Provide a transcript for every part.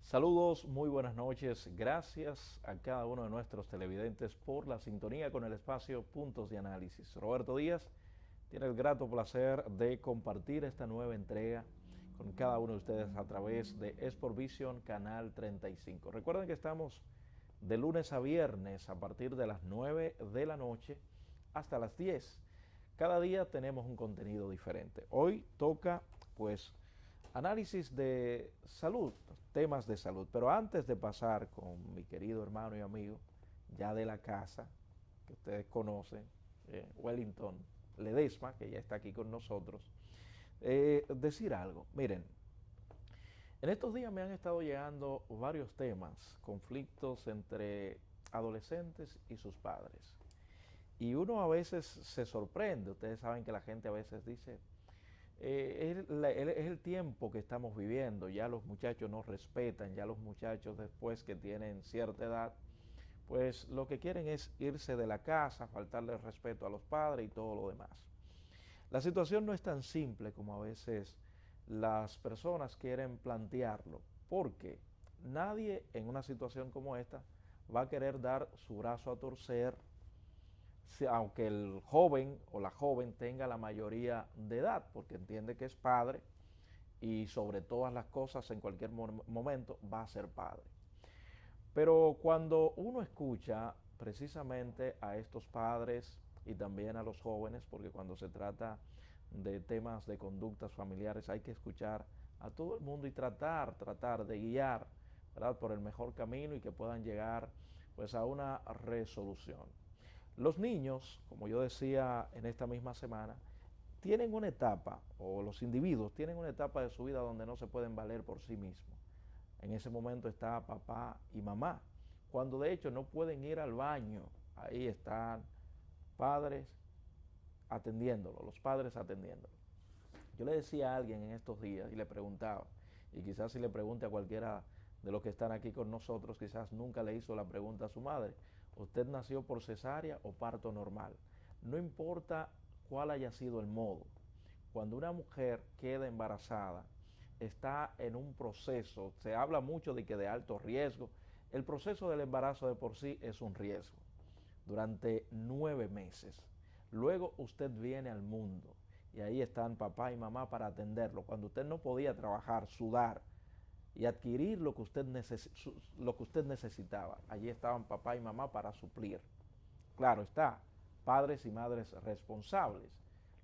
Saludos, muy buenas noches. Gracias a cada uno de nuestros televidentes por la sintonía con el espacio Puntos de Análisis. Roberto Díaz tiene el grato placer de compartir esta nueva entrega con cada uno de ustedes a través de Sport Vision Canal 35. Recuerden que estamos de lunes a viernes a partir de las 9 de la noche hasta las 10. Cada día tenemos un contenido diferente. Hoy toca pues análisis de salud, temas de salud. Pero antes de pasar con mi querido hermano y amigo, ya de la casa, que ustedes conocen, Wellington Ledesma, que ya está aquí con nosotros, decir algo. Miren, en estos días me han estado llegando varios temas, conflictos entre adolescentes y sus padres. Y uno a veces se sorprende, ustedes saben que la gente a veces dice, es el tiempo que estamos viviendo, ya los muchachos no respetan, ya los muchachos después que tienen cierta edad, pues lo que quieren es irse de la casa, faltarle respeto a los padres y todo lo demás. La situación no es tan simple como a veces las personas quieren plantearlo, porque nadie en una situación como esta va a querer dar su brazo a torcer, aunque el joven o la joven tenga la mayoría de edad, porque entiende que es padre y sobre todas las cosas en cualquier momento va a ser padre. Pero cuando uno escucha precisamente a estos padres y también a los jóvenes, porque cuando se trata de temas de conductas familiares hay que escuchar a todo el mundo y tratar de guiar, ¿verdad?, por el mejor camino y que puedan llegar pues a una resolución. Los niños, como yo decía en esta misma semana, tienen una etapa, o los individuos tienen una etapa de su vida donde no se pueden valer por sí mismos. En ese momento está papá y mamá, cuando de hecho no pueden ir al baño. Ahí están padres atendiéndolo, los padres atendiéndolo. Yo le decía a alguien en estos días y le preguntaba, y quizás si le pregunte a cualquiera de los que están aquí con nosotros, quizás nunca le hizo la pregunta a su madre, ¿usted nació por cesárea o parto normal? No importa cuál haya sido el modo. Cuando una mujer queda embarazada, está en un proceso, se habla mucho de que de alto riesgo, el proceso del embarazo de por sí es un riesgo, durante 9 meses. Luego usted viene al mundo y ahí están papá y mamá para atenderlo. Cuando usted no podía trabajar, sudar y adquirir lo que usted necesitaba, allí estaban papá y mamá para suplir. Claro está, padres y madres responsables.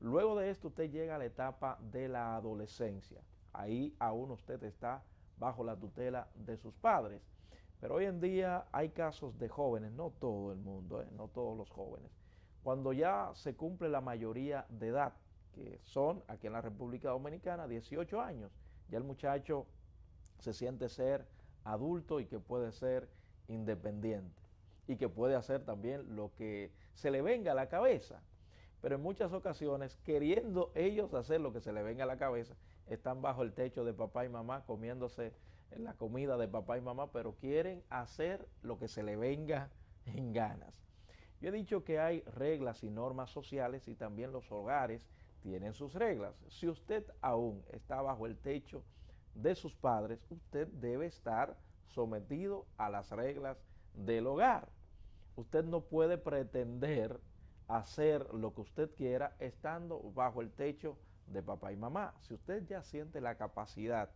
Luego de esto usted llega a la etapa de la adolescencia. Ahí aún usted está bajo la tutela de sus padres. Pero hoy en día hay casos de jóvenes, no todo el mundo, no todos los jóvenes, cuando ya se cumple la mayoría de edad, que son aquí en la República Dominicana 18 años, ya el muchacho se siente ser adulto y que puede ser independiente y que puede hacer también lo que se le venga a la cabeza. Pero en muchas ocasiones, queriendo ellos hacer lo que se le venga a la cabeza, están bajo el techo de papá y mamá comiéndose la comida de papá y mamá, pero quieren hacer lo que se le venga en ganas. Yo he dicho que hay reglas y normas sociales y también los hogares tienen sus reglas. Si usted aún está bajo el techo de sus padres, usted debe estar sometido a las reglas del hogar. Usted no puede pretender hacer lo que usted quiera estando bajo el techo de papá y mamá. Si usted ya siente la capacidad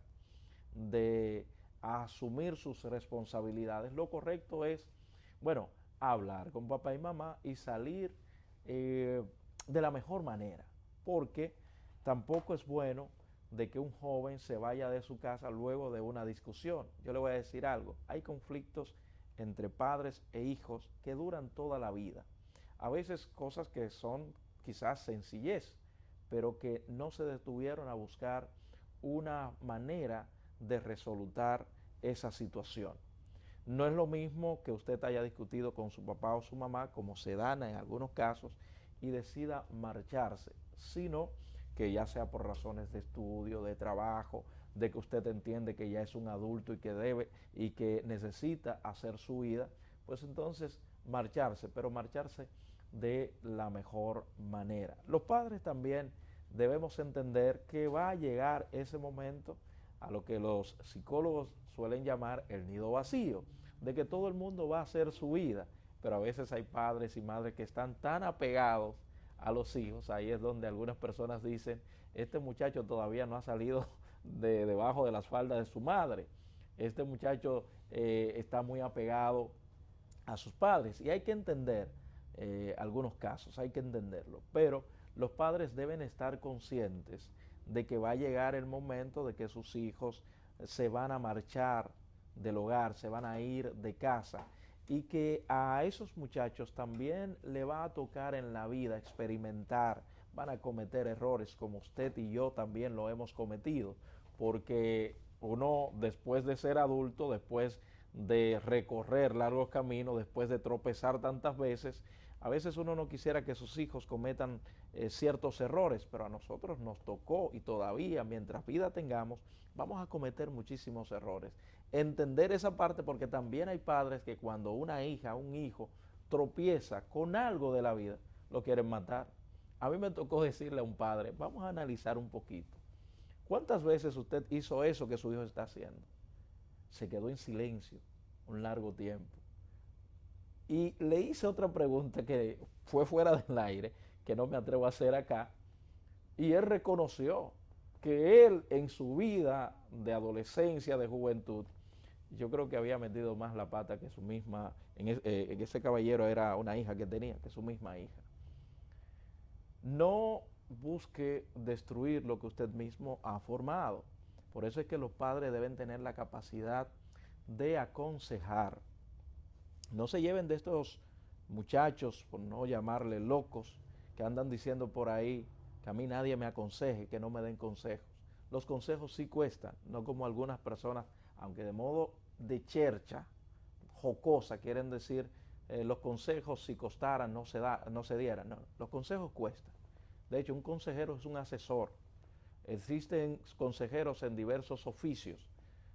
de asumir sus responsabilidades, lo correcto es, bueno, hablar con papá y mamá y salir de la mejor manera, porque tampoco es bueno de que un joven se vaya de su casa luego de una discusión. Yo le voy a decir algo, hay conflictos entre padres e hijos que duran toda la vida. A veces cosas que son quizás sencillez, pero que no se detuvieron a buscar una manera de resolutar esa situación. No es lo mismo que usted haya discutido con su papá o su mamá, como se dan en algunos casos, y decida marcharse, sino que ya sea por razones de estudio, de trabajo, de que usted entiende que ya es un adulto y que debe y que necesita hacer su vida, pues entonces marcharse, pero marcharse de la mejor manera. Los padres también debemos entender que va a llegar ese momento a lo que los psicólogos suelen llamar el nido vacío, de que todo el mundo va a hacer su vida, pero a veces hay padres y madres que están tan apegados a los hijos. Ahí es donde algunas personas dicen, este muchacho todavía no ha salido de debajo de las faldas de su madre, este muchacho está muy apegado a sus padres, y hay que entender algunos casos, hay que entenderlo, pero los padres deben estar conscientes de que va a llegar el momento de que sus hijos se van a marchar del hogar, se van a ir de casa, y que a esos muchachos también le va a tocar en la vida experimentar, van a cometer errores como usted y yo también lo hemos cometido, porque uno después de ser adulto, después de recorrer largos caminos, después de tropezar tantas veces, a veces uno no quisiera que sus hijos cometan ciertos errores, pero a nosotros nos tocó, y todavía mientras vida tengamos, vamos a cometer muchísimos errores. Entender esa parte, porque también hay padres que cuando una hija, un hijo tropieza con algo de la vida, lo quieren matar. A mí me tocó decirle a un padre, vamos a analizar un poquito. ¿Cuántas veces usted hizo eso que su hijo está haciendo? Se quedó en silencio un largo tiempo. Y le hice otra pregunta que fue fuera del aire, que no me atrevo a hacer acá, y él reconoció que él en su vida de adolescencia, de juventud, yo creo que había metido más la pata que su misma, en ese caballero era una hija que tenía, que su misma hija. No busque destruir lo que usted mismo ha formado. Por eso es que los padres deben tener la capacidad de aconsejar. No se lleven de estos muchachos, por no llamarle locos, que andan diciendo por ahí que a mí nadie me aconseje, que no me den consejos. Los consejos sí cuestan, no como algunas personas, aunque de modo de chercha, jocosa, quieren decir, los consejos si costaran no se dieran. No, los consejos cuestan. De hecho, un consejero es un asesor. Existen consejeros en diversos oficios.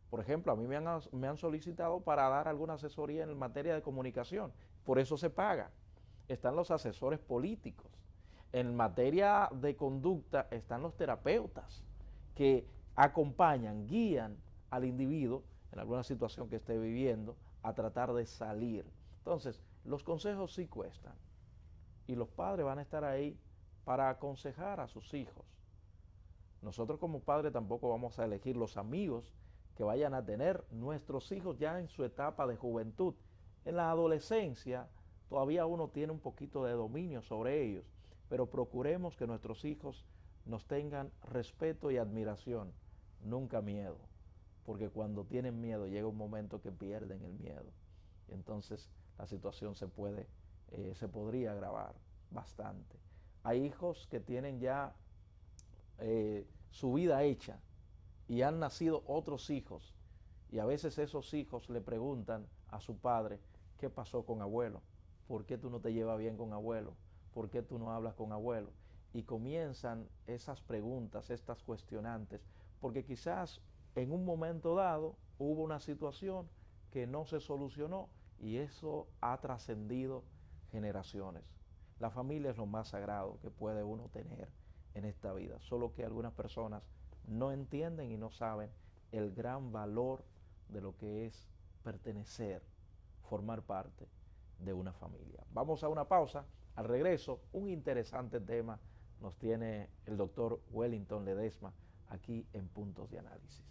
Por ejemplo, a mí me han solicitado para dar alguna asesoría en materia de comunicación. Por eso se paga. Están los asesores políticos. En materia de conducta están los terapeutas que acompañan, guían al individuo en alguna situación que esté viviendo a tratar de salir. Entonces, los consejos sí cuestan. Y los padres van a estar ahí para aconsejar a sus hijos. Nosotros como padres tampoco vamos a elegir los amigos que vayan a tener nuestros hijos ya en su etapa de juventud. En la adolescencia todavía uno tiene un poquito de dominio sobre ellos, pero procuremos que nuestros hijos nos tengan respeto y admiración, nunca miedo, porque cuando tienen miedo llega un momento que pierden el miedo. Entonces la situación se podría agravar bastante. Hay hijos que tienen ya su vida hecha y han nacido otros hijos, y a veces esos hijos le preguntan a su padre, ¿qué pasó con abuelo? ¿Por qué tú no te llevas bien con abuelo? ¿Por qué tú no hablas con abuelo? Y comienzan esas preguntas, estas cuestionantes, porque quizás en un momento dado hubo una situación que no se solucionó y eso ha trascendido generaciones. La familia es lo más sagrado que puede uno tener en esta vida, solo que algunas personas no entienden y no saben el gran valor de lo que es pertenecer, formar parte de una familia. Vamos a una pausa. Al regreso, un interesante tema nos tiene el doctor Wellington Ledesma aquí en Puntos de Análisis.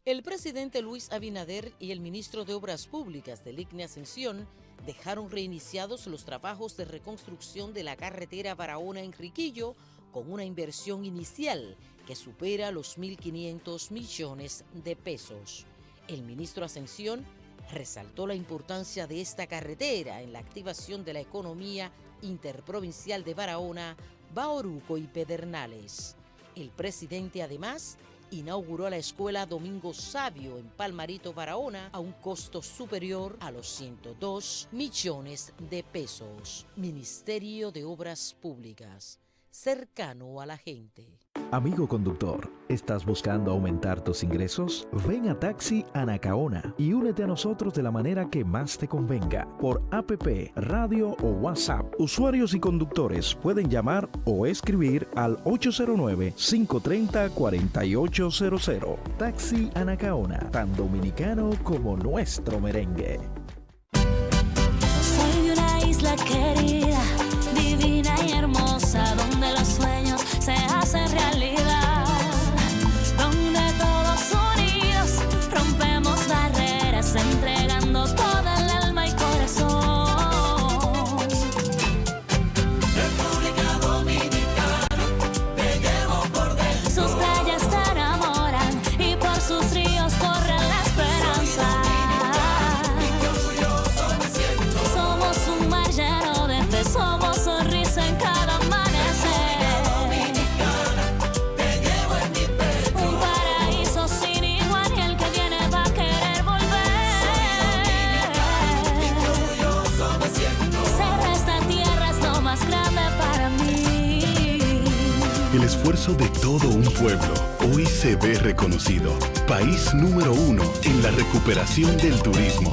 El presidente Luis Abinader y el ministro de Obras Públicas del ICNE Ascensión dejaron reiniciados los trabajos de reconstrucción de la carretera Barahona-Enriquillo con una inversión inicial que supera los 1.500 millones de pesos. El ministro Ascensión resaltó la importancia de esta carretera en la activación de la economía interprovincial de Barahona, Bauruco y Pedernales. El presidente además inauguró la escuela Domingo Sabio en Palmarito, Barahona, a un costo superior a los 102 millones de pesos. Ministerio de Obras Públicas, cercano a la gente. Amigo conductor, ¿estás buscando aumentar tus ingresos? Ven a Taxi Anacaona y únete a nosotros de la manera que más te convenga, por APP, radio o WhatsApp. Usuarios y conductores pueden llamar o escribir al 809-530-4800. Taxi Anacaona, tan dominicano como nuestro merengue. Soy una isla querida, divina y hermosa, donde los sueños se hacen realidad, donde todos unidos rompemos barreras, entregando toda el alma y corazón. República Dominicana, te llevo por dentro. Sus playas te enamoran y por sus ríos corre la esperanza. Somos un mar lleno de fe, somos sonrisa en cada amanecer. Un paraíso sin igual y el que viene va a querer volver. Ser de esta tierra es lo más grande para mí. El esfuerzo de todo un pueblo hoy se ve reconocido. País número 1 en la recuperación del turismo.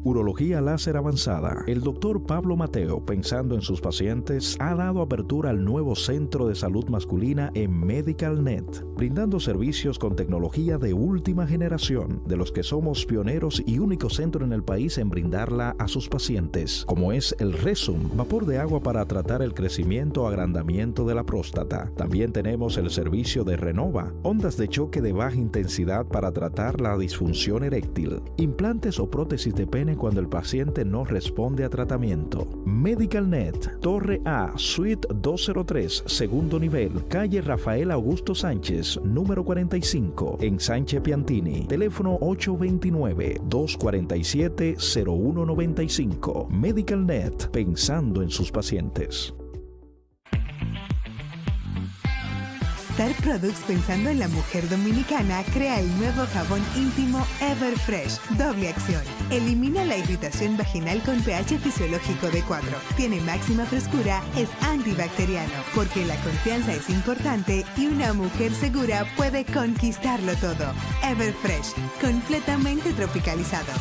Urología láser avanzada. El doctor Pablo Mateo, pensando en sus pacientes, ha dado apertura al nuevo centro de salud masculina en MedicalNet, brindando servicios con tecnología de última generación, de los que somos pioneros y único centro en el país en brindarla a sus pacientes, como es el Resum, vapor de agua para tratar el crecimiento o agrandamiento de la próstata. También tenemos el servicio de Renova, ondas de choque de baja intensidad para tratar la disfunción eréctil, implantes o prótesis de pene cuando el paciente no responde a tratamiento. MedicalNet, Torre A, Suite 203, segundo nivel, calle Rafael Augusto Sánchez, número 45, en Sánchez Piantini. Teléfono 829-247-0195. MedicalNet, pensando en sus pacientes. Star Products, pensando en la mujer dominicana, crea el nuevo jabón íntimo Everfresh, doble acción. Elimina la irritación vaginal con pH fisiológico de 4. Tiene máxima frescura, es antibacteriano, porque la confianza es importante y una mujer segura puede conquistarlo todo. Everfresh, completamente tropicalizado.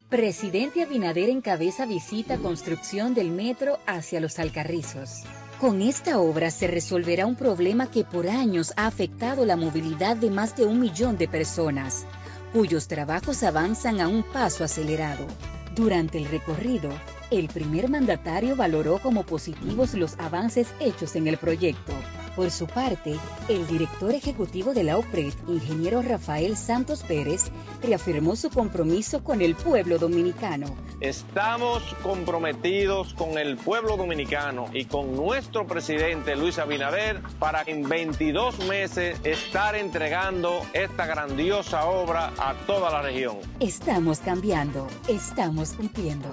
Presidente Abinader encabeza visita construcción del metro hacia Los Alcarrizos. Con esta obra se resolverá un problema que por años ha afectado la movilidad de más de 1 millón de personas, cuyos trabajos avanzan a un paso acelerado. Durante el recorrido, el primer mandatario valoró como positivos los avances hechos en el proyecto. Por su parte, el director ejecutivo de la OPRED, ingeniero Rafael Santos Pérez, reafirmó su compromiso con el pueblo dominicano. Estamos comprometidos con el pueblo dominicano y con nuestro presidente Luis Abinader para en 22 meses estar entregando esta grandiosa obra a toda la región. Estamos cambiando, estamos cumpliendo.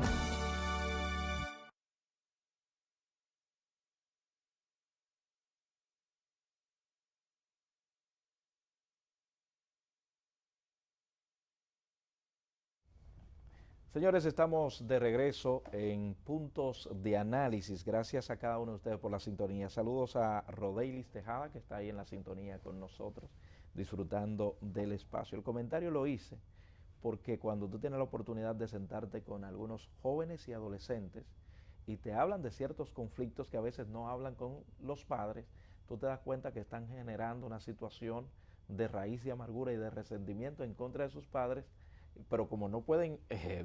Señores, estamos de regreso en Puntos de Análisis. Gracias a cada uno de ustedes por la sintonía. Saludos a Rodeilis Tejada, que está ahí en la sintonía con nosotros, disfrutando del espacio. El comentario lo hice porque cuando tú tienes la oportunidad de sentarte con algunos jóvenes y adolescentes y te hablan de ciertos conflictos que a veces no hablan con los padres, tú te das cuenta que están generando una situación de raíz de amargura y de resentimiento en contra de sus padres, pero como no pueden,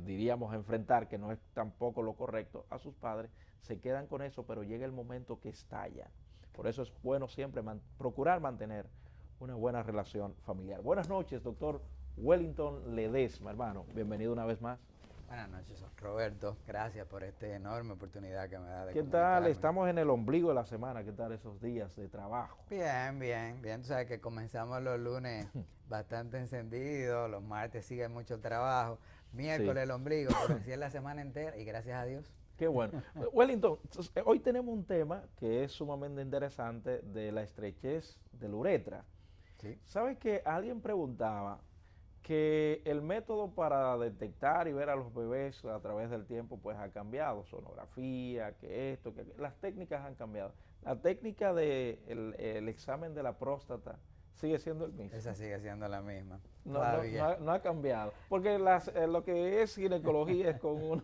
diríamos, enfrentar, que no es tampoco lo correcto, a sus padres, se quedan con eso, pero llega el momento que estalla. Por eso es bueno siempre procurar mantener una buena relación familiar. Buenas noches, doctor Wellington Ledesma, hermano. Bienvenido una vez más. Buenas noches, Roberto. Gracias por esta enorme oportunidad que me da de ¿Qué tal? Estamos en el ombligo de la semana. ¿Qué tal esos días de trabajo? Bien, bien, bien. Tú sabes que comenzamos los lunes bastante encendidos, los martes sigue mucho trabajo, miércoles sí, el ombligo, pero así es la semana entera y gracias a Dios. Qué bueno. Wellington, hoy tenemos un tema que es sumamente interesante de la estrechez de la uretra. ¿Sí? ¿Sabes que alguien preguntaba que el método para detectar y ver a los bebés a través del tiempo pues ha cambiado, sonografía, que esto, que las técnicas han cambiado. La técnica del el examen de la próstata sigue siendo el mismo. Esa sigue siendo la misma. No ha cambiado, porque lo que es ginecología es con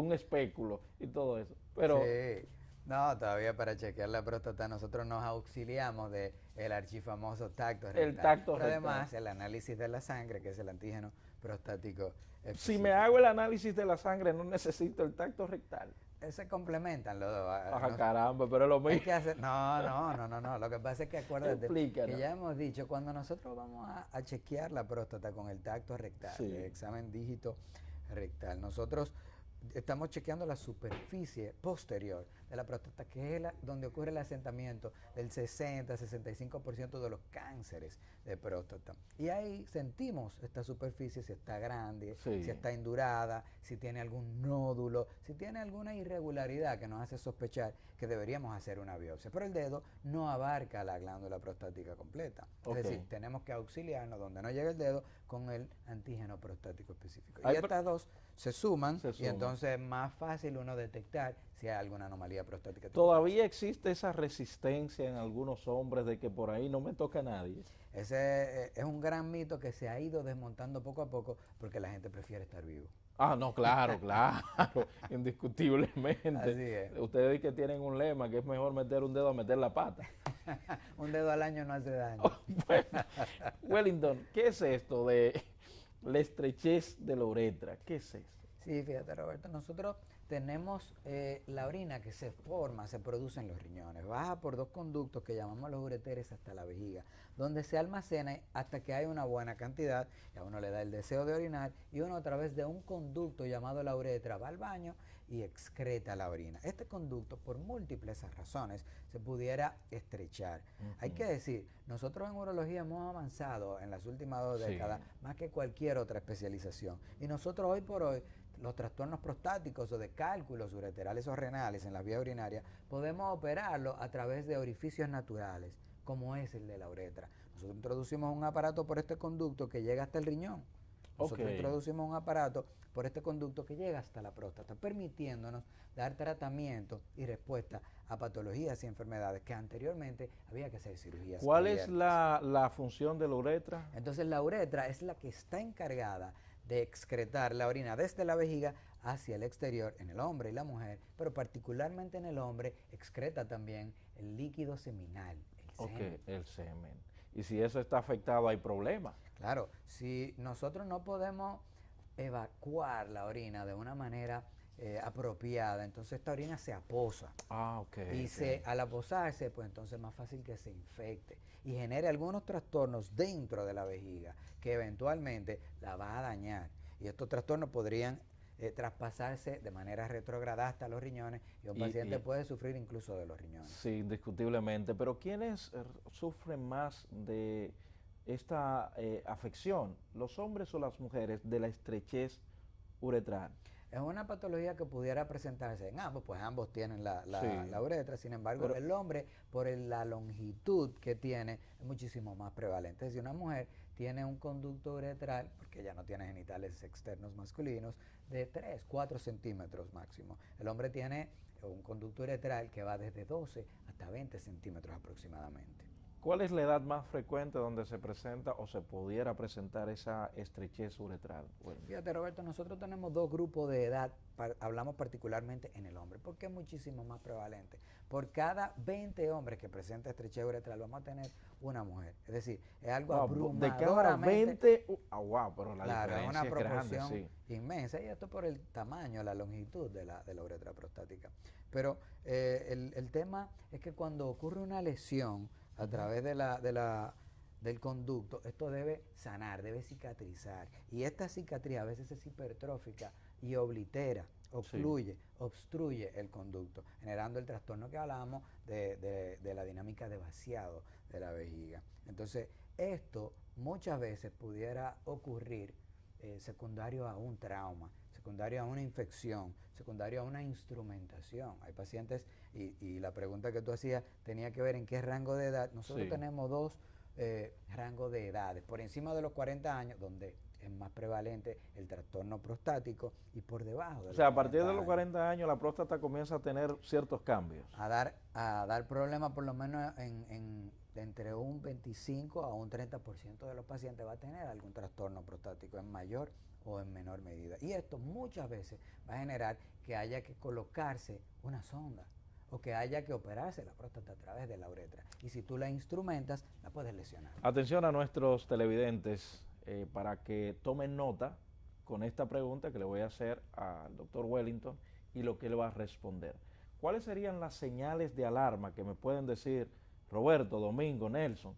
un espéculo y todo eso, pero... Sí. No, todavía para chequear la próstata nosotros nos auxiliamos del archifamoso tacto rectal. El tacto Pero rectal. además el análisis de la sangre, que es el antígeno prostático específico. Si me hago el análisis de la sangre, no necesito el tacto rectal. Se complementan los dos. Ajá, caramba, pero es lo mismo. No. Lo que pasa es que acuérdate Explícanos. que ya hemos dicho, cuando nosotros vamos a chequear la próstata con el tacto rectal, Sí. el examen dígito rectal, nosotros estamos chequeando la superficie posterior de la próstata, que es donde ocurre el asentamiento del 60-65% de los cánceres de próstata. Y ahí sentimos esta superficie, si está grande, Sí. si está indurada, si tiene algún nódulo, si tiene alguna irregularidad que nos hace sospechar que deberíamos hacer una biopsia. Pero el dedo no abarca la glándula prostática completa. Ok. Es decir, tenemos que auxiliarnos donde no llega el dedo con el antígeno prostático específico. Ay, Y pero- estas dos se suman Se y suman. entonces es más fácil uno detectar si hay alguna anomalía prostática. Todavía existe esa resistencia en algunos hombres de que por ahí no me toca a nadie. Ese es un gran mito que se ha ido desmontando poco a poco porque la gente prefiere estar vivo. Ah, no, claro, claro, indiscutiblemente. Así es. Ustedes que tienen un lema que es mejor meter un dedo a meter la pata. Un dedo al año no hace daño. Bueno, Wellington, ¿qué es esto de la estrechez de la uretra? ¿Qué es esto? Sí, fíjate, Roberto, nosotros tenemos la orina que se forma, se produce en los riñones, baja por dos conductos que llamamos los ureteres hasta la vejiga, donde se almacena hasta que hay una buena cantidad, y a uno le da el deseo de orinar, y uno a través de un conducto llamado la uretra va al baño y excreta la orina. Este conducto, por múltiples razones, se pudiera estrechar. Hay que decir, nosotros en urología hemos avanzado en las últimas 2 Sí. décadas más que cualquier otra especialización, y nosotros hoy por hoy los trastornos prostáticos o de cálculos ureterales o renales en las vías urinarias, podemos operarlo a través de orificios naturales, como es el de la uretra. Nosotros introducimos un aparato por este conducto que llega hasta el riñón. Nosotros Ok. introducimos un aparato por este conducto que llega hasta la próstata, permitiéndonos dar tratamiento y respuesta a patologías y enfermedades que anteriormente había que hacer cirugías. ¿Cuál es abiertas. la función de la uretra? Entonces la uretra es la que está encargada de excretar la orina desde la vejiga hacia el exterior en el hombre y la mujer, pero particularmente en el hombre excreta también el líquido seminal, el semen. Ok, el semen. Y si eso está afectado, hay problemas. Claro, si nosotros no podemos evacuar la orina de una manera apropiada, entonces esta orina se aposa. Ah, ok. Y ok. al aposarse, pues entonces es más fácil que se infecte y genere algunos trastornos dentro de la vejiga que eventualmente la va a dañar. Y estos trastornos podrían traspasarse de manera retrograda hasta los riñones y un paciente puede sufrir incluso de los riñones. Sí, indiscutiblemente. Pero ¿quiénes sufren más de esta afección? ¿Los hombres o las mujeres de la estrechez uretral? Es una patología que pudiera presentarse en ambos, pues ambos tienen la Sí. uretra, sin embargo, Pero- el hombre, por la longitud que tiene, es muchísimo más prevalente. Si una mujer tiene un conducto uretral, porque ella no tiene genitales externos masculinos, de 3, 4 centímetros máximo. El hombre tiene un conducto uretral que va desde 12 hasta 20 centímetros aproximadamente. ¿Cuál es la edad más frecuente donde se presenta o se pudiera presentar esa estrechez uretral? Bueno, Fíjate, Roberto, nosotros tenemos dos grupos de edad, hablamos particularmente en el hombre, porque es muchísimo más prevalente. Por cada 20 hombres que presenta estrechez uretral, vamos a tener una mujer. Es decir, es algo wow, de cada abrumadoramente... 20, wow, pero la Claro, es diferencia una es grande, proporción sí. inmensa, y esto por el tamaño, la longitud de la uretra prostática. Pero el tema es que cuando ocurre una lesión a través del conducto, esto debe sanar, debe cicatrizar. Y esta cicatriz a veces es hipertrófica y oblitera, obstruye el conducto, generando el trastorno que hablábamos de la dinámica de vaciado de la vejiga. Entonces, esto muchas veces pudiera ocurrir secundario a un trauma, secundario a una infección, secundario a una instrumentación. Hay pacientes, y la pregunta que tú hacías tenía que ver en qué rango de edad. Nosotros Sí. tenemos rango de edades, por encima de los 40 años, donde es más prevalente el trastorno prostático, y por debajo de O sea, a los partir de 40 los 40 años la próstata comienza a tener ciertos cambios. a dar problemas, por lo menos de entre un 25 a un 30% de los pacientes va a tener algún trastorno prostático en mayor o en menor medida. Y esto muchas veces va a generar que haya que colocarse una sonda o que haya que operarse la próstata a través de la uretra. Y si tú la instrumentas, la puedes lesionar. Atención a nuestros televidentes para que tomen nota con esta pregunta que le voy a hacer al doctor Wellington y lo que él va a responder. ¿Cuáles serían las señales de alarma que me pueden decir Roberto, Domingo, Nelson,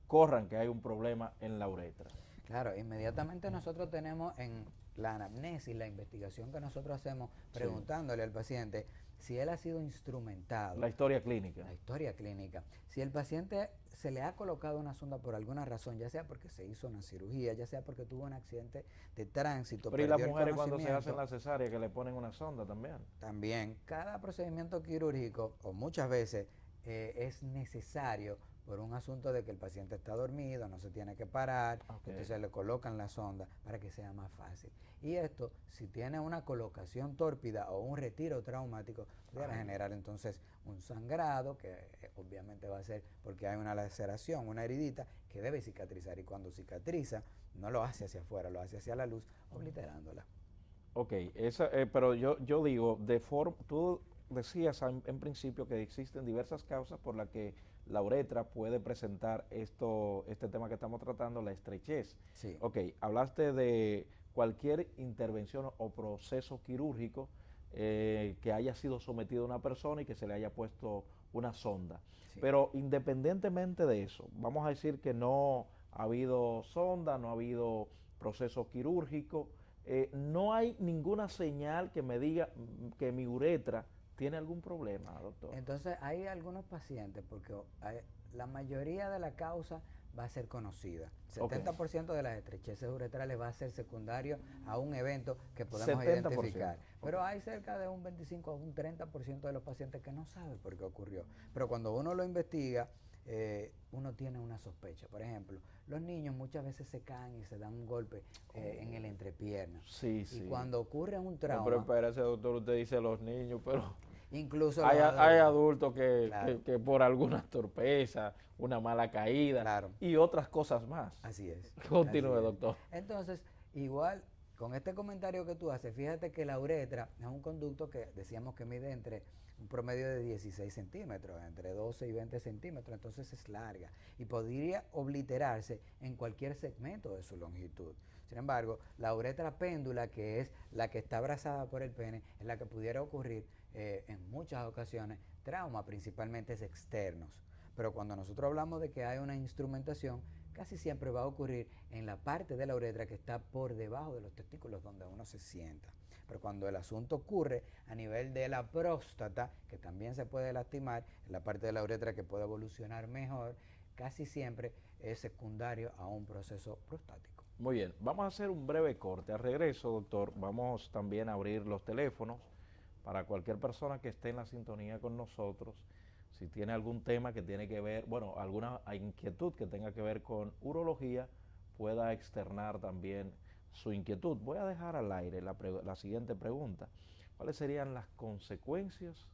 corran que hay un problema en la uretra? Claro, inmediatamente nosotros tenemos en la anamnesis, la investigación que nosotros hacemos, preguntándole al paciente si él ha sido instrumentado. La historia clínica. La historia clínica. Si el paciente se le ha colocado una sonda por alguna razón, ya sea porque se hizo una cirugía, ya sea porque tuvo un accidente de tránsito. Pero ¿y las mujeres cuando se hacen la cesárea que le ponen una sonda también? También. Cada procedimiento quirúrgico, o muchas veces, es necesario por un asunto de que el paciente está dormido, no se tiene que parar, entonces le colocan la sonda para que sea más fácil. Y esto, si tiene una colocación tórpida o un retiro traumático, pudiera generar entonces un sangrado, que obviamente va a ser porque hay una laceración, una heridita que debe cicatrizar, y cuando cicatriza, no lo hace hacia afuera, lo hace hacia la luz, obliterándola. Ok, pero yo digo, tú decías en principio que existen diversas causas por las que la uretra puede presentar este tema que estamos tratando, la estrechez. Sí. Ok, hablaste de cualquier intervención o proceso quirúrgico que haya sido sometido a una persona y que se le haya puesto una sonda. Sí. Pero independientemente de eso, vamos a decir que no ha habido sonda, no ha habido proceso quirúrgico, no hay ninguna señal que me diga que mi uretra tiene algún problema, doctor. Entonces hay algunos pacientes, porque la mayoría de la causa va a ser conocida. 70% de las estrecheces uretrales va a ser secundario a un evento que podemos identificar. Pero hay cerca de un 25 a un 30% de los pacientes que no saben por qué ocurrió. Pero cuando uno lo investiga, uno tiene una sospecha. Por ejemplo, los niños muchas veces se caen y se dan un golpe en el entrepierna. Sí, sí. Y cuando ocurre un trauma... No, pero espérese, doctor, usted dice los niños, pero... Incluso hay adultos que por alguna torpeza, una mala caída y otras cosas más. Así es. Continúe, doctor. Entonces, igual, con este comentario que tú haces, fíjate que la uretra es un conducto que decíamos que mide entre un promedio de 16 centímetros, entre 12 y 20 centímetros, entonces es larga y podría obliterarse en cualquier segmento de su longitud. Sin embargo, la uretra péndula, que es la que está abrazada por el pene, es la que pudiera ocurrir en muchas ocasiones trauma, principalmente externos. Pero cuando nosotros hablamos de que hay una instrumentación, casi siempre va a ocurrir en la parte de la uretra que está por debajo de los testículos, donde uno se sienta. Pero cuando el asunto ocurre a nivel de la próstata, que también se puede lastimar, en la parte de la uretra que puede evolucionar mejor, casi siempre es secundario a un proceso prostático. Muy bien, vamos a hacer un breve corte. Al regreso, doctor, vamos también a abrir los teléfonos para cualquier persona que esté en la sintonía con nosotros. Si tiene algún tema que tiene que ver, bueno, alguna inquietud que tenga que ver con urología, pueda externar también su inquietud. Voy a dejar al aire la siguiente pregunta. ¿Cuáles serían las consecuencias,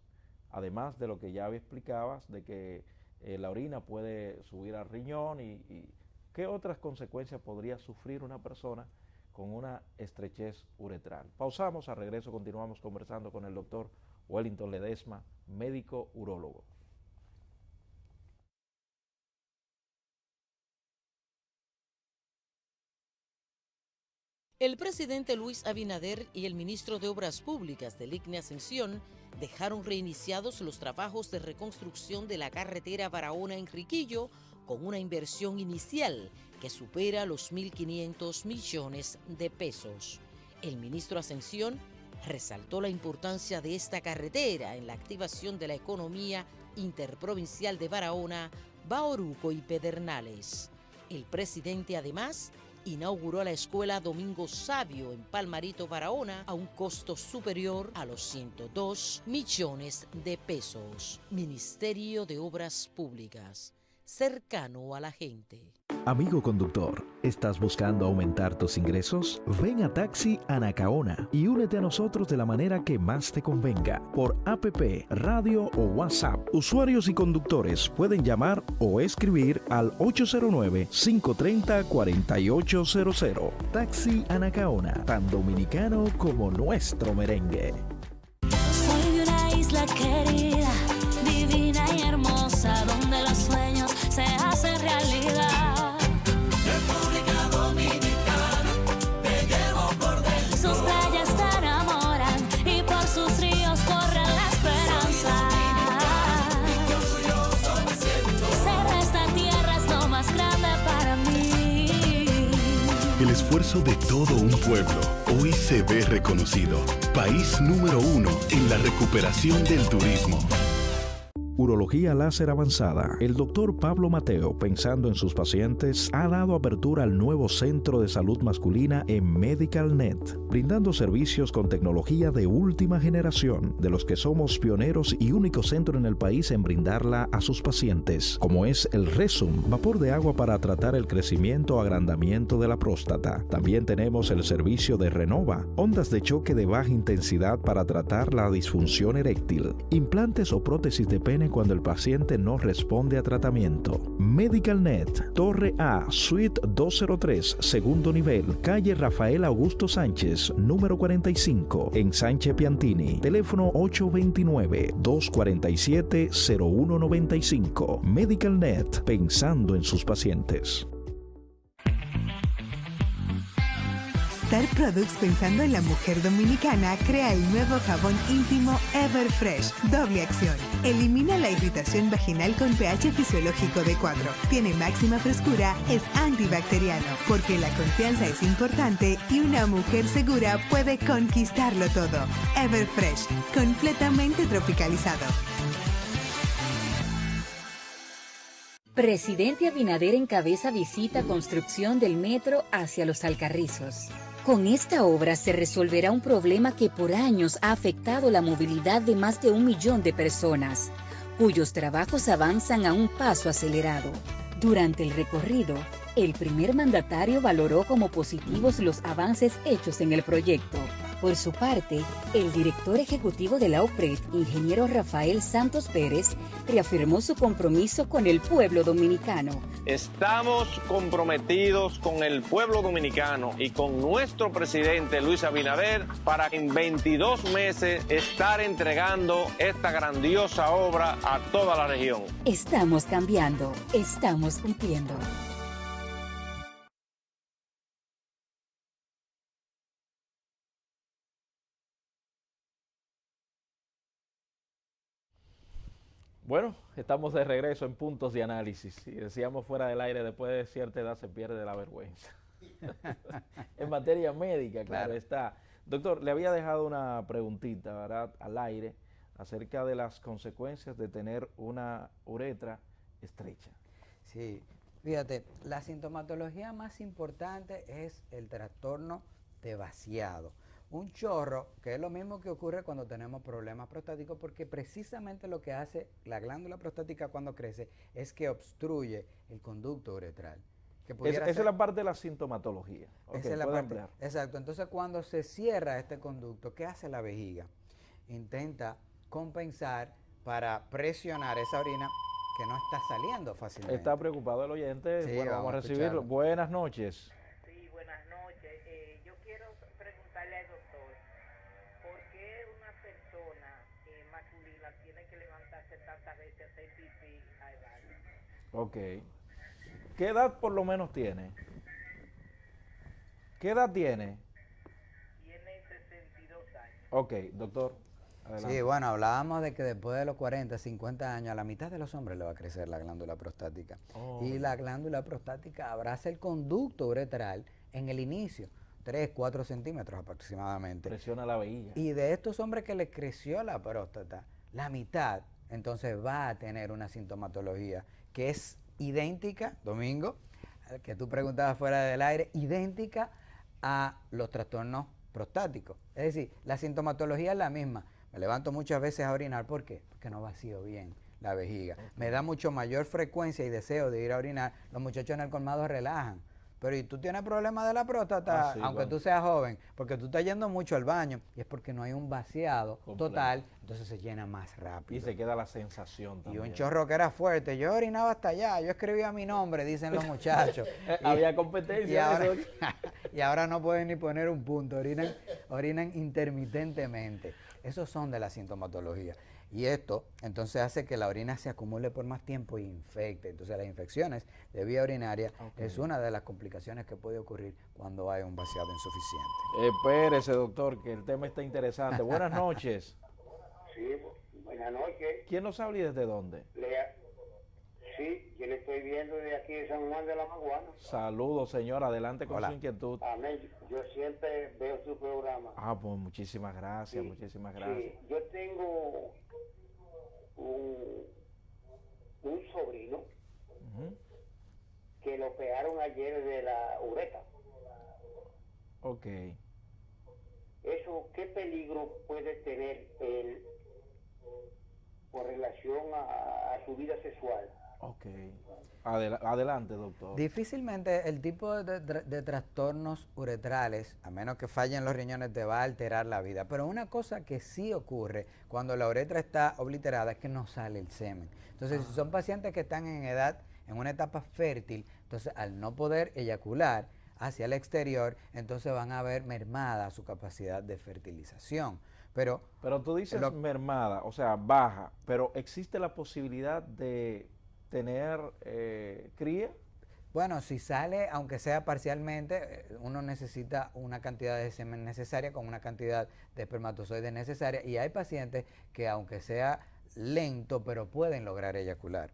además de lo que ya explicabas, de que la orina puede subir al riñón y qué otras consecuencias podría sufrir una persona con una estrechez uretral? Pausamos, al regreso continuamos conversando con el doctor Wellington Ledesma, médico urólogo. El presidente Luis Abinader y el ministro de Obras Públicas del ICNE Ascensión dejaron reiniciados los trabajos de reconstrucción de la carretera Barahona-Enriquillo con una inversión inicial que supera los 1.500 millones de pesos. El ministro Ascensión resaltó la importancia de esta carretera en la activación de la economía interprovincial de Barahona, Bauruco y Pedernales. El presidente además inauguró la escuela Domingo Sabio en Palmarito, Barahona, a un costo superior a los 102 millones de pesos. Ministerio de Obras Públicas. cercano a la gente. Amigo conductor, ¿estás buscando aumentar tus ingresos? Ven a Taxi Anacaona y únete a nosotros de la manera que más te convenga, por APP, radio o WhatsApp. Usuarios y conductores pueden llamar o escribir al 809-530-4800. Taxi Anacaona, tan dominicano como nuestro merengue. Soy de una isla querida, divina y hermosa, donde los sueños se hacen realidad. República Dominicana, te llevo por dentro. Sus playas te enamoran y por sus ríos corre la esperanza. Orgulloso me siento. Ser de esta tierra es lo más grande para mí. El esfuerzo de todo un pueblo hoy se ve reconocido. País número 1 en la recuperación del turismo. Urología láser avanzada. El doctor Pablo Mateo, pensando en sus pacientes, ha dado apertura al nuevo Centro de Salud Masculina en MedicalNet, brindando servicios con tecnología de última generación, de los que somos pioneros y único centro en el país en brindarla a sus pacientes, como es el Resum, vapor de agua para tratar el crecimiento o agrandamiento de la próstata. También tenemos el servicio de Renova, ondas de choque de baja intensidad para tratar la disfunción eréctil, implantes o prótesis de pene cuando el paciente no responde a tratamiento. MedicalNet, Torre A, Suite 203, segundo nivel, calle Rafael Augusto Sánchez, número 45, en Sánchez Piantini. Teléfono 829-247-0195. MedicalNet, pensando en sus pacientes. Star Products, pensando en la mujer dominicana, crea el nuevo jabón íntimo Everfresh, doble acción. Elimina la irritación vaginal con pH fisiológico de 4. Tiene máxima frescura, es antibacteriano, porque la confianza es importante y una mujer segura puede conquistarlo todo. Everfresh, completamente tropicalizado. Presidente Abinader encabeza visita construcción del metro hacia Los Alcarrizos. Con esta obra se resolverá un problema que por años ha afectado la movilidad de más de 1 millón de personas, cuyos trabajos avanzan a un paso acelerado. Durante el recorrido, el primer mandatario valoró como positivos los avances hechos en el proyecto. Por su parte, el director ejecutivo de la OPRED, ingeniero Rafael Santos Pérez, reafirmó su compromiso con el pueblo dominicano. Estamos comprometidos con el pueblo dominicano y con nuestro presidente Luis Abinader para en 22 meses estar entregando esta grandiosa obra a toda la región. Estamos cambiando, estamos cumpliendo. Bueno, estamos de regreso en Puntos de Análisis. Y decíamos fuera del aire, después de cierta edad se pierde la vergüenza. En materia médica, claro está. Doctor, le había dejado una preguntita, ¿verdad?, al aire acerca de las consecuencias de tener una uretra estrecha. Sí, fíjate, la sintomatología más importante es el trastorno de vaciado. Un chorro, que es lo mismo que ocurre cuando tenemos problemas prostáticos, porque precisamente lo que hace la glándula prostática cuando crece es que obstruye el conducto uretral. Esa es la parte de la sintomatología. Esa es la parte. Exacto. Entonces, cuando se cierra este conducto, ¿qué hace la vejiga? Intenta compensar para presionar esa orina que no está saliendo fácilmente. Está preocupado el oyente. Sí, bueno, vamos a recibirlo. Buenas noches. Sí, buenas noches. Yo quiero preguntarle al doctor, ¿por qué una persona masculina tiene que levantarse tantas veces a hacer pipí al baño? Ok. ¿Qué edad por lo menos tiene? ¿Qué edad tiene? Tiene 62 años. Ok, doctor, adelante. Sí, bueno, hablábamos de que después de los 40, 50 años, a la mitad de los hombres le va a crecer la glándula prostática. Y la glándula prostática abraza el conducto uretral en el inicio, 3, 4 centímetros aproximadamente. Presiona la vejiga. Y de estos hombres que les creció la próstata, la mitad, entonces va a tener una sintomatología que es idéntica, Domingo, que tú preguntabas fuera del aire, idéntica a los trastornos prostáticos. Es decir, la sintomatología es la misma. Me levanto muchas veces a orinar, ¿por qué? Porque no vacío bien la vejiga. Me da mucho mayor frecuencia y deseo de ir a orinar. Los muchachos en el colmado relajan. Pero y tú tienes problemas de la próstata, sí, aunque bueno. tú seas joven, porque tú estás yendo mucho al baño, y es porque no hay un vaciado total, entonces se llena más rápido. Y se queda la sensación Y también. un chorro que era fuerte, yo orinaba hasta allá, yo escribía mi nombre, dicen los muchachos. Había competencia. Y ahora, y ahora no pueden ni poner un punto, orinan intermitentemente. Esos son de la sintomatología. Y esto entonces hace que la orina se acumule por más tiempo e infecte. Entonces las infecciones de vía urinaria es una de las complicaciones que puede ocurrir cuando hay un vaciado insuficiente. Espérese, doctor, que el tema está interesante. Buenas noches. Sí, buenas noches. ¿Quién nos habla y desde dónde? Sí, yo le estoy viendo de aquí de San Juan de la Maguana. Saludos, señor. Adelante con su inquietud. Amén. Yo siempre veo su programa. Pues muchísimas gracias, muchísimas gracias. Sí, yo tengo un sobrino que lo operaron ayer de la uretra. Ok. ¿Eso qué peligro puede tener él con relación a su vida sexual? Ok. Adelante, doctor. Difícilmente el tipo de trastornos uretrales, a menos que fallen los riñones, te va a alterar la vida. Pero una cosa que sí ocurre cuando la uretra está obliterada es que no sale el semen. Entonces, si son pacientes que están en una etapa fértil, entonces al no poder eyacular hacia el exterior, entonces van a ver mermada su capacidad de fertilización. Pero tú dices mermada, o sea, baja, pero ¿existe la posibilidad de tener cría? Bueno, si sale, aunque sea parcialmente, uno necesita una cantidad de semen necesaria con una cantidad de espermatozoides necesaria, y hay pacientes que aunque sea lento, pero pueden lograr eyacular.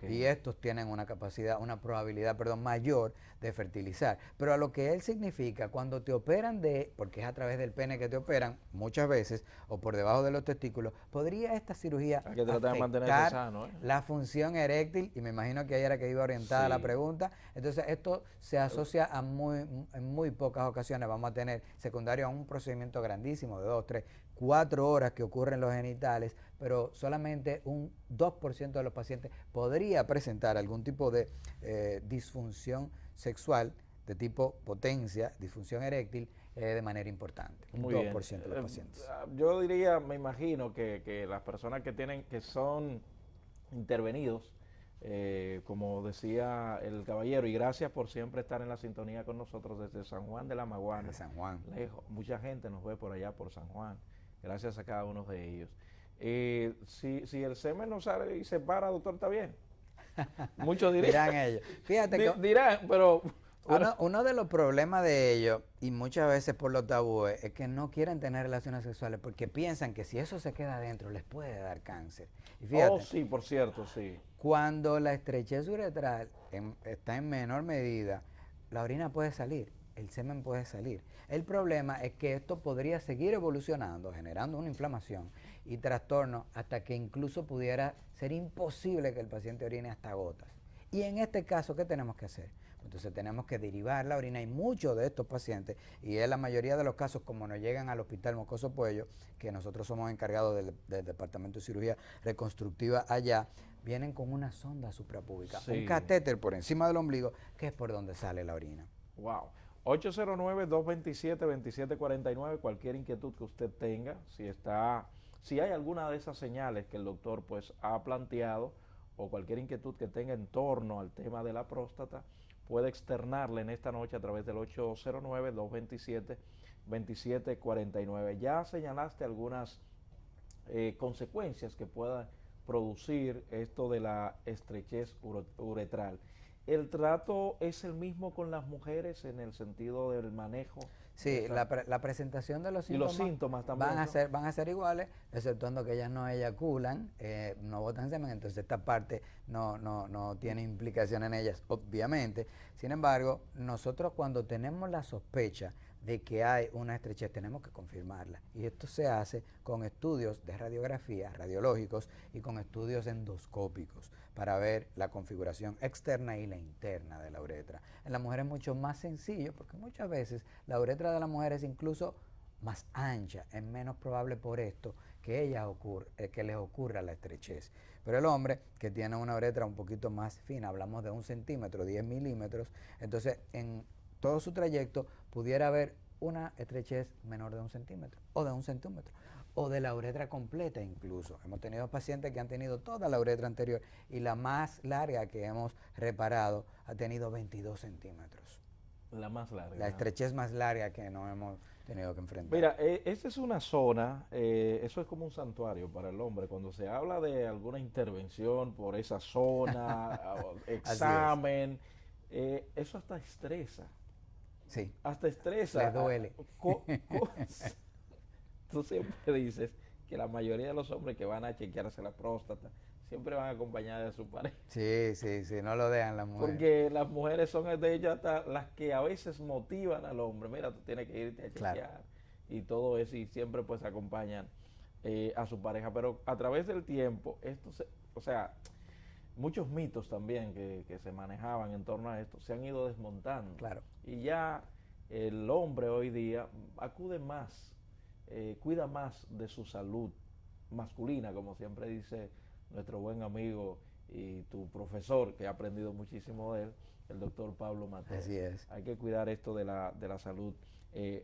Y estos tienen una capacidad, una probabilidad, mayor de fertilizar. Pero a lo que él significa, cuando te operan porque es a través del pene que te operan, muchas veces, o por debajo de los testículos, podría esta cirugía afectar la función eréctil, y me imagino que ahí era que iba orientada la pregunta. Entonces esto se asocia en muy pocas ocasiones, vamos a tener secundario a un procedimiento grandísimo de 2, 3, 4 horas que ocurren en los genitales, pero solamente un 2% de los pacientes podría presentar algún tipo de disfunción sexual de tipo potencia, disfunción eréctil, de manera importante. Un 2% de los pacientes. Yo diría, me imagino que las personas que son intervenidos, como decía el caballero, y gracias por siempre estar en la sintonía con nosotros desde San Juan de la Maguana. San Juan. Lejos. Mucha gente nos ve por allá, por San Juan. Gracias a cada uno de ellos. Si el semen no sale y se para, doctor, ¿está bien? Muchos dirán ellos. Fíjate que dirán, pero uno de los problemas de ellos, y muchas veces por los tabúes, es que no quieren tener relaciones sexuales porque piensan que si eso se queda adentro les puede dar cáncer. Y fíjate, sí, por cierto, sí. Cuando la estrechez uretral está en menor medida, la orina puede salir, el semen puede salir. El problema es que esto podría seguir evolucionando, generando una inflamación y trastorno, hasta que incluso pudiera ser imposible que el paciente orine hasta gotas. Y en este caso, ¿qué tenemos que hacer? Entonces tenemos que derivar la orina, y muchos de estos pacientes, y en la mayoría de los casos, como nos llegan al Hospital Moscoso Puello, que nosotros somos encargados del Departamento de Cirugía Reconstructiva allá, vienen con una sonda suprapúbica, un catéter por encima del ombligo, que es por donde sale la orina. Wow. 809-227-2749, cualquier inquietud que usted tenga, si hay alguna de esas señales que el doctor ha planteado, o cualquier inquietud que tenga en torno al tema de la próstata, puede externarle en esta noche a través del 809-227-2749. Ya señalaste algunas consecuencias que pueda producir esto de la estrechez uretral. ¿El trato es el mismo con las mujeres en el sentido del manejo? Sí, la presentación de los síntomas, y los síntomas también van a ser iguales, exceptuando que ellas no eyaculan, no botan semen, entonces esta parte no tiene implicación en ellas, obviamente. Sin embargo, nosotros cuando tenemos la sospecha de que hay una estrechez, tenemos que confirmarla. Y esto se hace con estudios de radiografía, radiológicos, y con estudios endoscópicos, para ver la configuración externa y la interna de la uretra. En la mujer es mucho más sencillo, porque muchas veces la uretra de la mujer es incluso más ancha, es menos probable por esto que les ocurra la estrechez. Pero el hombre que tiene una uretra un poquito más fina, hablamos de 1 centímetro, 10 milímetros, entonces en todo su trayecto pudiera haber una estrechez menor de 1 centímetro o de 1 centímetro o de la uretra completa incluso. Hemos tenido pacientes que han tenido toda la uretra anterior y la más larga que hemos reparado ha tenido 22 centímetros. La más larga. La estrechez más larga que nos hemos tenido que enfrentar. Mira, esta es una zona, eso es como un santuario para el hombre. Cuando se habla de alguna intervención por esa zona, examen, eso hasta estresa. Sí. Hasta estresa. Le duele. Tú siempre dices que la mayoría de los hombres que van a chequearse la próstata siempre van acompañadas de su pareja. Sí, no lo dejan las mujeres. Porque las mujeres son de ellas hasta las que a veces motivan al hombre. Mira, tú tienes que irte a chequear. Claro. Y todo eso, y siempre pues acompañan a su pareja. Pero a través del tiempo, muchos mitos también que se manejaban en torno a esto se han ido desmontando. Claro. Y ya el hombre hoy día acude más, cuida más de su salud masculina, como siempre dice nuestro buen amigo y tu profesor, que he aprendido muchísimo de él, el doctor Pablo Mateo. Así es. Hay que cuidar esto de la salud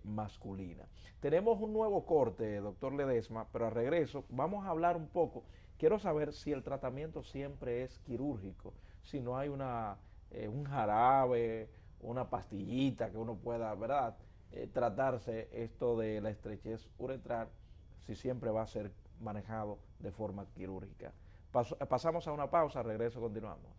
masculina. Tenemos un nuevo corte, doctor Ledesma, pero al regreso vamos a hablar un poco. Quiero saber si el tratamiento siempre es quirúrgico, si no hay un jarabe, una pastillita que uno pueda, ¿verdad?, tratarse esto de la estrechez uretral, si siempre va a ser manejado de forma quirúrgica. Pasamos a una pausa, regreso, continuamos.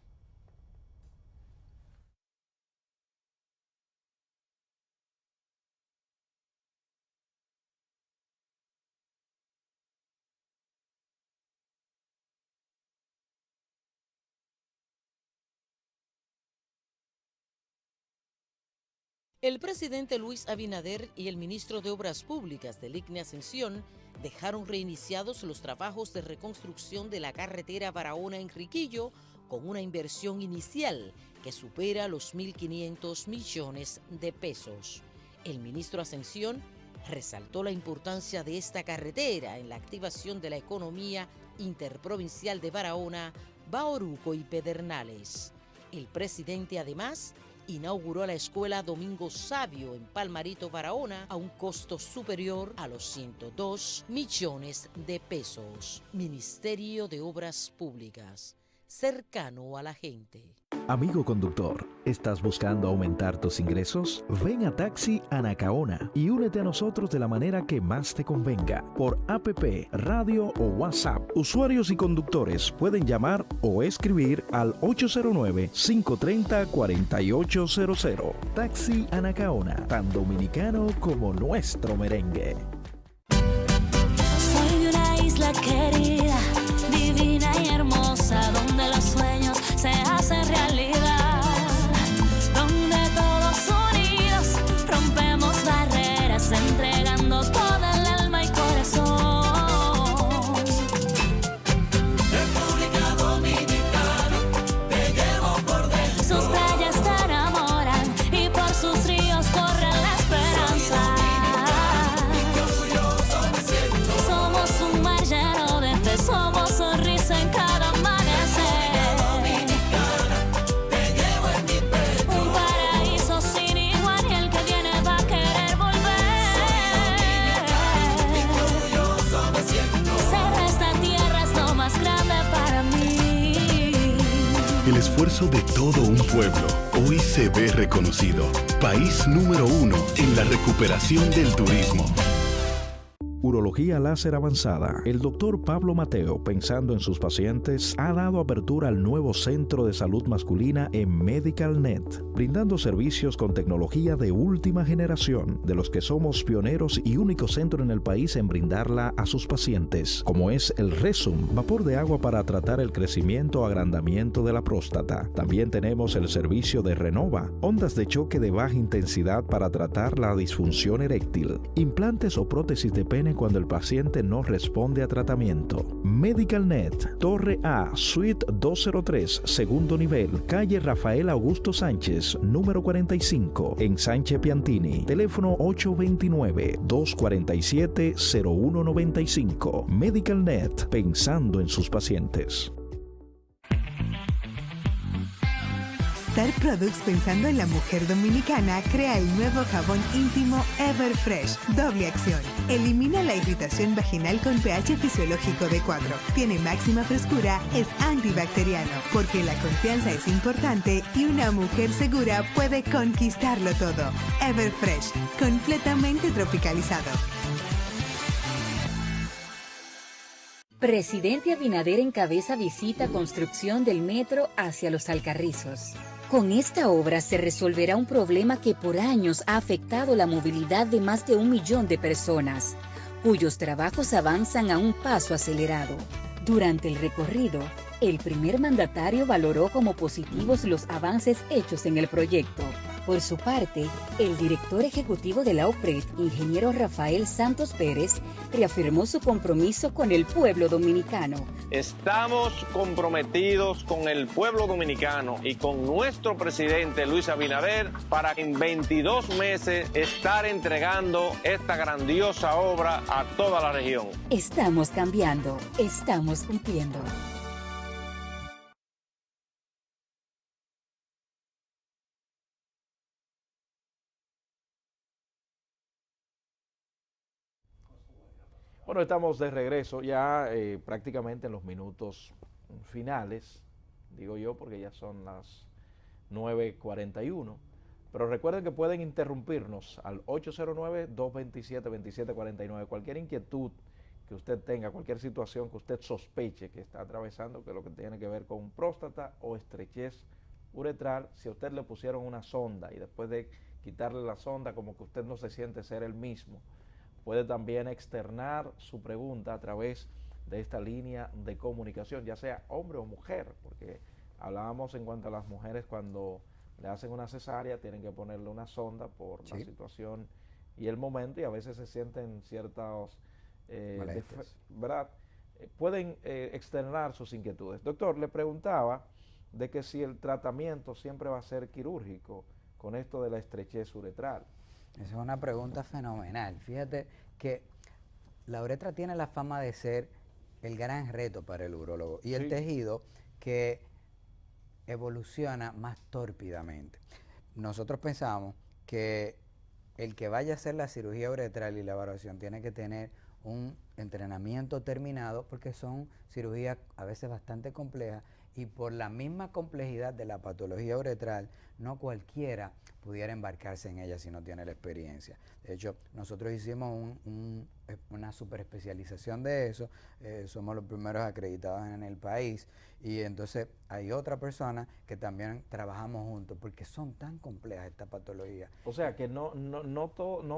El presidente Luis Abinader y el ministro de Obras Públicas del ICNE Ascensión dejaron reiniciados los trabajos de reconstrucción de la carretera Barahona-Enriquillo con una inversión inicial que supera los 1.500 millones de pesos. El ministro Ascensión resaltó la importancia de esta carretera en la activación de la economía interprovincial de Barahona, Bauruco y Pedernales. El presidente además inauguró la escuela Domingo Sabio en Palmarito, Barahona, a un costo superior a los 102 millones de pesos. Ministerio de Obras Públicas, cercano a la gente. Amigo conductor, ¿estás buscando aumentar tus ingresos? Ven a Taxi Anacaona y únete a nosotros de la manera que más te convenga, por APP, radio o WhatsApp. Usuarios y conductores pueden llamar o escribir al 809-530-4800. Taxi Anacaona, tan dominicano como nuestro merengue. Soy una isla querida, divina y hermosa, donde los sueños se hacen realidad, donde todos unidos rompemos barreras, entregando toda el alma y corazón. República Dominicana, te llevo por dentro. Sus playas te enamoran y por sus ríos corre la esperanza. Somos un mar lleno de fe, somos sonrisa en cada amanecer. Un paraíso sin igual y el que viene va a querer volver. Ser esta tierra es lo más grande para mí. El esfuerzo de todo un pueblo hoy se ve reconocido. País número 1 en la recuperación del turismo. Urología láser avanzada. El doctor Pablo Mateo, pensando en sus pacientes, ha dado apertura al nuevo centro de salud masculina en MedicalNet, brindando servicios con tecnología de última generación, de los que somos pioneros y único centro en el país en brindarla a sus pacientes, como es el Resum, vapor de agua para tratar el crecimiento o agrandamiento de la próstata. También tenemos el servicio de Renova, ondas de choque de baja intensidad para tratar la disfunción eréctil, implantes o prótesis de pene viene cuando el paciente no responde a tratamiento. MedicalNet, Torre A, Suite 203, segundo nivel, calle Rafael Augusto Sánchez, número 45, en Sánchez Piantini. Teléfono 829-247-0195. MedicalNet, pensando en sus pacientes. Star Products, pensando en la mujer dominicana, crea el nuevo jabón íntimo Everfresh, doble acción. Elimina la irritación vaginal con pH fisiológico de 4. Tiene máxima frescura, es antibacteriano, porque la confianza es importante y una mujer segura puede conquistarlo todo. Everfresh, completamente tropicalizado. Presidente Abinader encabeza visita construcción del metro hacia Los Alcarrizos. Con esta obra se resolverá un problema que por años ha afectado la movilidad de más de 1 millón de personas, cuyos trabajos avanzan a un paso acelerado. Durante el recorrido, el primer mandatario valoró como positivos los avances hechos en el proyecto. Por su parte, el director ejecutivo de la OPRED, ingeniero Rafael Santos Pérez, reafirmó su compromiso con el pueblo dominicano. Estamos comprometidos con el pueblo dominicano y con nuestro presidente Luis Abinader para en 22 meses estar entregando esta grandiosa obra a toda la región. Estamos cambiando, estamos cumpliendo. Bueno, estamos de regreso ya prácticamente en los minutos finales, digo yo, porque ya son las 9:41. Pero recuerden que pueden interrumpirnos al 809-227-2749. Cualquier inquietud que usted tenga, cualquier situación que usted sospeche que está atravesando, que lo que tiene que ver con próstata o estrechez uretral, si a usted le pusieron una sonda y después de quitarle la sonda como que usted no se siente ser el mismo, puede también externar su pregunta a través de esta línea de comunicación, ya sea hombre o mujer, porque hablábamos en cuanto a las mujeres cuando le hacen una cesárea, tienen que ponerle una sonda por la situación y el momento, y a veces se sienten ciertas ¿verdad? Pueden externar sus inquietudes. Doctor, le preguntaba de que si el tratamiento siempre va a ser quirúrgico con esto de la estrechez uretral. Esa es una pregunta fenomenal. Fíjate que la uretra tiene la fama de ser el gran reto para el urólogo y el tejido que evoluciona más tórpidamente. Nosotros pensamos que el que vaya a hacer la cirugía uretral y la evaluación tiene que tener un entrenamiento terminado, porque son cirugías a veces bastante complejas y por la misma complejidad de la patología uretral, no cualquiera pudiera embarcarse en ella si no tiene la experiencia. De hecho, nosotros hicimos una superespecialización de eso, somos los primeros acreditados en el país, y entonces hay otra persona que también trabajamos juntos, porque son tan complejas estas patologías. O sea que no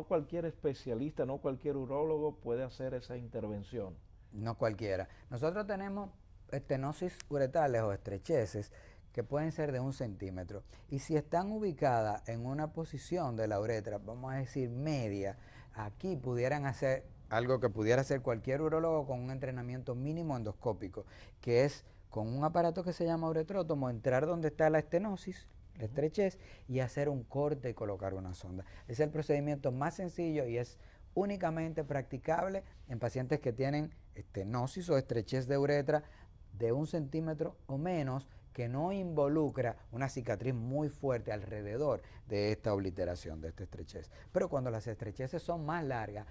cualquier especialista, no cualquier urólogo puede hacer esa intervención. No cualquiera. Nosotros tenemos estenosis uretrales o estrecheces que pueden ser de 1 centímetro, y si están ubicadas en una posición de la uretra, vamos a decir media, aquí pudieran hacer algo que pudiera hacer cualquier urólogo con un entrenamiento mínimo endoscópico, que es con un aparato que se llama uretrótomo, entrar donde está la estenosis, la estrechez, y hacer un corte y colocar una sonda. Es el procedimiento más sencillo y es únicamente practicable en pacientes que tienen estenosis o estrechez de uretra de 1 centímetro o menos, que no involucra una cicatriz muy fuerte alrededor de esta obliteración, de esta estrechez. Pero cuando las estrecheces son más largas,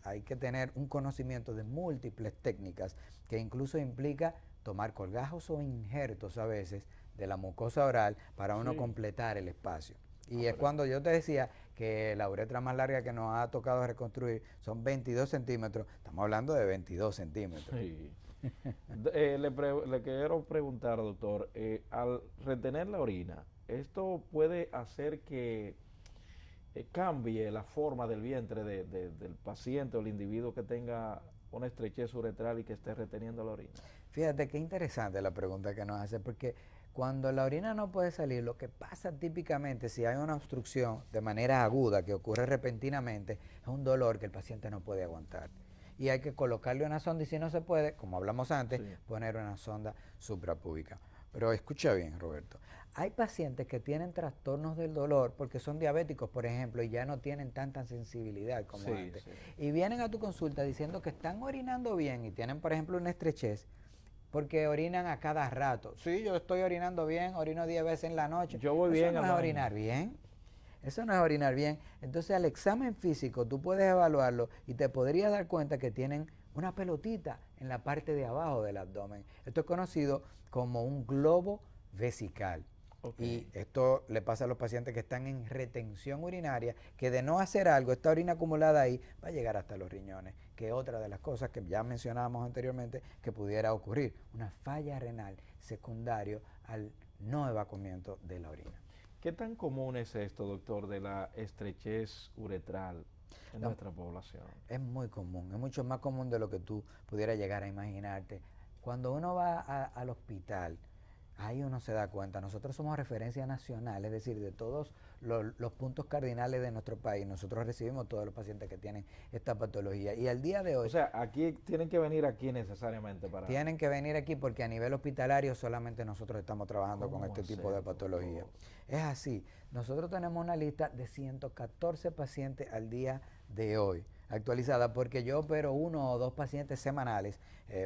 hay que tener un conocimiento de múltiples técnicas, que incluso implica tomar colgajos o injertos a veces de la mucosa oral para uno completar el espacio. Y es cuando yo te decía que la uretra más larga que nos ha tocado reconstruir son 22 centímetros, estamos hablando de 22 centímetros. Sí. Le quiero preguntar, doctor, al retener la orina, ¿esto puede hacer que cambie la forma del vientre del paciente o el individuo que tenga una estrechez uretral y que esté reteniendo la orina? Fíjate qué interesante la pregunta que nos hace, porque cuando la orina no puede salir, lo que pasa típicamente si hay una obstrucción de manera aguda que ocurre repentinamente, es un dolor que el paciente no puede aguantar. y hay que colocarle una sonda y si no se puede, como hablamos antes, Sí. poner una sonda suprapúbica. Pero escucha bien, Roberto. Hay pacientes que tienen trastornos del dolor porque son diabéticos, por ejemplo, y ya no tienen tanta sensibilidad como Sí, antes. sí. Y vienen a tu consulta diciendo que están orinando bien y tienen, por ejemplo, una estrechez porque orinan a cada rato. Sí, yo estoy orinando bien, orino 10 veces en la noche. Yo voy Eso bien no al es baño. orinar bien. Eso no es orinar bien. Entonces, al examen físico tú puedes evaluarlo y te podrías dar cuenta que tienen una pelotita en la parte de abajo del abdomen. Esto es conocido como un globo vesical. Ok. Y esto le pasa a los pacientes que están en retención urinaria, que de no hacer algo, esta orina acumulada ahí va a llegar hasta los riñones, que es otra de las cosas que ya mencionábamos anteriormente que pudiera ocurrir, una falla renal secundario al no evacuamiento de la orina. ¿Qué tan común es esto, doctor, de la estrechez uretral en No. nuestra población? Es muy común, es mucho más común de lo que tú pudieras llegar a imaginarte. Cuando uno va al hospital, ahí uno se da cuenta, nosotros somos referencia nacional, es decir, de todos los puntos cardinales de nuestro país, nosotros recibimos todos los pacientes que tienen esta patología. Y al día de hoy O sea, aquí tienen que venir aquí necesariamente para... tienen que venir aquí porque a nivel hospitalario solamente nosotros estamos trabajando con ¿Cómo este tipo de hacerlo, patología. doctor? Es así, nosotros tenemos una lista de 114 pacientes al día de hoy, actualizada porque yo opero 1 o 2 pacientes semanales,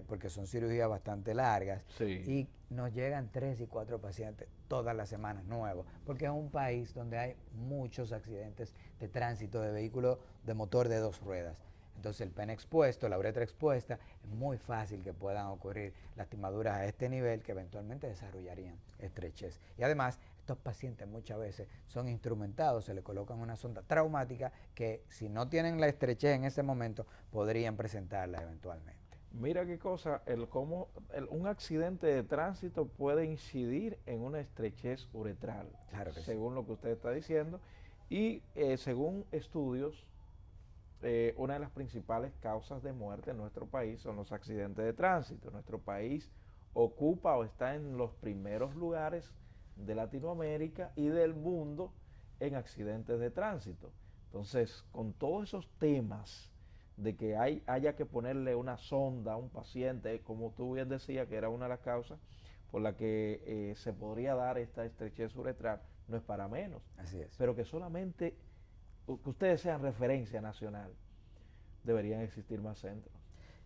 porque son cirugías bastante largas, Sí. y nos llegan 3 y 4 pacientes todas las semanas nuevos, porque es un país donde hay muchos accidentes de tránsito de vehículos de motor de 2 ruedas. Entonces el pene expuesto, la uretra expuesta, es muy fácil que puedan ocurrir lastimaduras a este nivel que eventualmente desarrollarían estrechez. Y además, estos pacientes muchas veces son instrumentados, se le colocan una sonda traumática que si no tienen la estrechez en ese momento, podrían presentarla eventualmente. Mira qué cosa, un accidente de tránsito puede incidir en una estrechez uretral, Claro que sí. según lo que usted está diciendo, y según estudios, una de las principales causas de muerte en nuestro país son los accidentes de tránsito. Nuestro país ocupa o está en los primeros lugares de Latinoamérica y del mundo en accidentes de tránsito. Entonces, con todos esos temas de que haya que ponerle una sonda a un paciente, como tú bien decías, que era una de las causas por la que se podría dar esta estrechez uretral, no es para menos. Así es. Pero que solamente que ustedes sean referencia nacional, deberían existir más centros.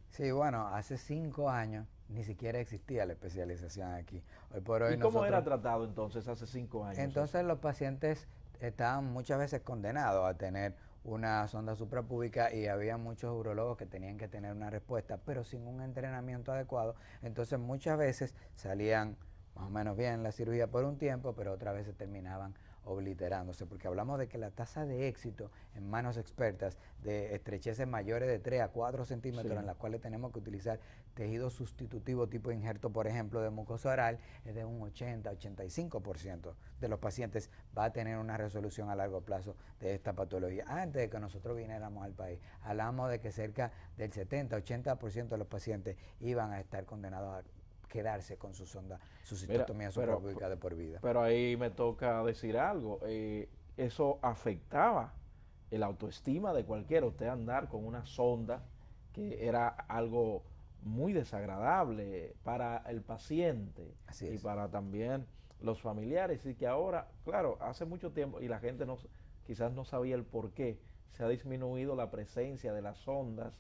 Sí, bueno, hace 5 años ni siquiera existía la especialización aquí. Hoy por hoy ¿Y cómo era nosotros- tratado entonces hace 5 años? Entonces los pacientes estaban muchas veces condenados a tener una sonda suprapúbica y había muchos urólogos que tenían que tener una respuesta, pero sin un entrenamiento adecuado. Entonces muchas veces salían más o menos bien la cirugía por un tiempo, pero otras veces terminaban obliterándose, porque hablamos de que la tasa de éxito en manos expertas de estrecheces mayores de 3 a 4 centímetros, Sí. en las cuales tenemos que utilizar tejido sustitutivo tipo injerto, por ejemplo, de mucosa oral, es de un 80-85% de los pacientes va a tener una resolución a largo plazo de esta patología. Antes de que nosotros viniéramos al país, hablamos de que cerca del 70-80% de los pacientes iban a estar condenados a quedarse con su sonda, su cistectomía suprapúbica de por vida. Pero ahí me toca decir algo. Eso afectaba el autoestima de cualquiera. Usted andar con una sonda, que era algo muy desagradable para el paciente Así y es. para también los familiares. Y que ahora, claro, hace mucho tiempo, y la gente quizás no sabía el por qué, se ha disminuido la presencia de las sondas